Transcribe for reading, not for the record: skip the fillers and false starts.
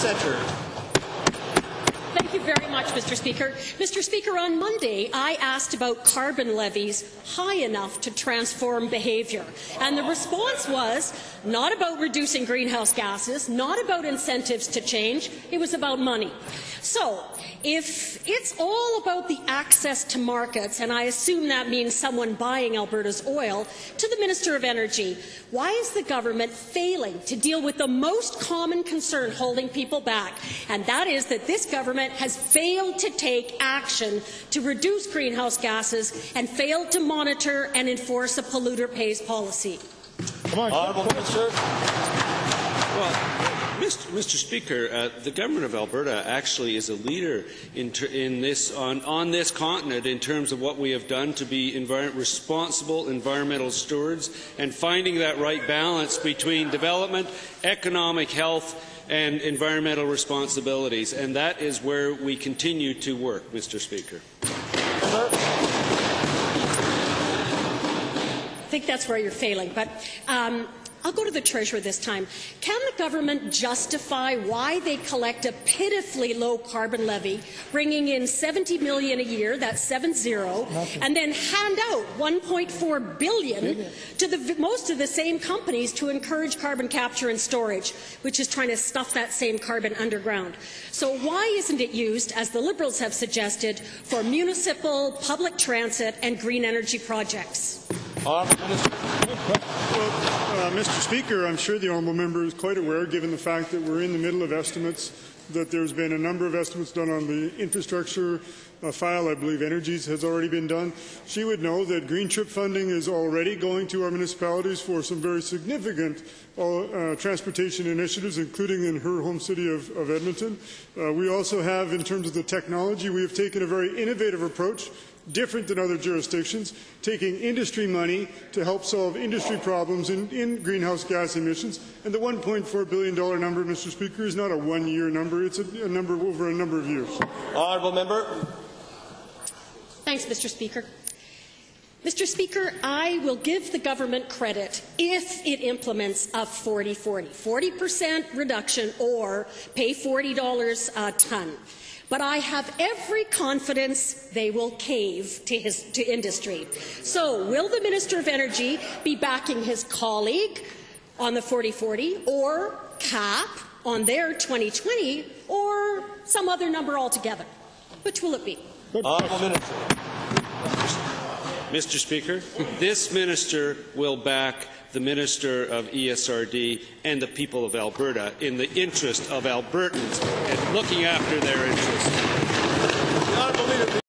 Centre. Thank you very much, Mr. Speaker. Mr. Speaker, on Monday, I asked about carbon levies high enough to transform behaviour, and the response was not about reducing greenhouse gases, not about incentives to change, it was about money. So, if it's all about the access to markets, and I assume that means someone buying Alberta's oil, to the Minister of Energy, why is the government failing to deal with the most common concern holding people back, and that is that this government has failed to take action to reduce greenhouse gases and failed to monitor and enforce a polluter pays policy? Honourable Minister. Well, Mr. Speaker, the government of Alberta actually is a leader on this continent in terms of what we have done to be responsible environmental stewards and finding that right balance between development, economic health, and environmental responsibilities, and that is where we continue to work, Mr. Speaker. I think that's where you're failing, but I'll go to the Treasurer this time. Can the government justify why they collect a pitifully low carbon levy, bringing in $70 million a year, that's 70, and then hand out $1.4 billion to most of the same companies to encourage carbon capture and storage, which is trying to stuff that same carbon underground? So why isn't it used, as the Liberals have suggested, for municipal, public transit and green energy projects? Mr. Speaker, I'm sure the honourable member is quite aware, given the fact that we're in the middle of estimates, that there's been a number of estimates done on the infrastructure file. I believe Energies has already been done. She would know that green trip funding is already going to our municipalities for some very significant transportation initiatives, including in her home city of Edmonton. We also have, in terms of the technology, we have taken a very innovative approach, different than other jurisdictions, taking industry money to help solve industry problems in greenhouse gas emissions. And the $1.4 billion number, Mr. Speaker, is not a one-year number. It's a number over a number of years. Honourable member. Thanks, Mr. Speaker. Mr. Speaker, I will give the government credit if it implements a 40-40, 40% reduction or pay $40 a tonne. But I have every confidence they will cave to industry. So will the Minister of Energy be backing his colleague on the 40-40 or cap on their 2020 or some other number altogether? Which will it be? Honourable Minister. Mr. Speaker, this minister will back the Minister of ESRD and the people of Alberta in the interest of Albertans and looking after their interests.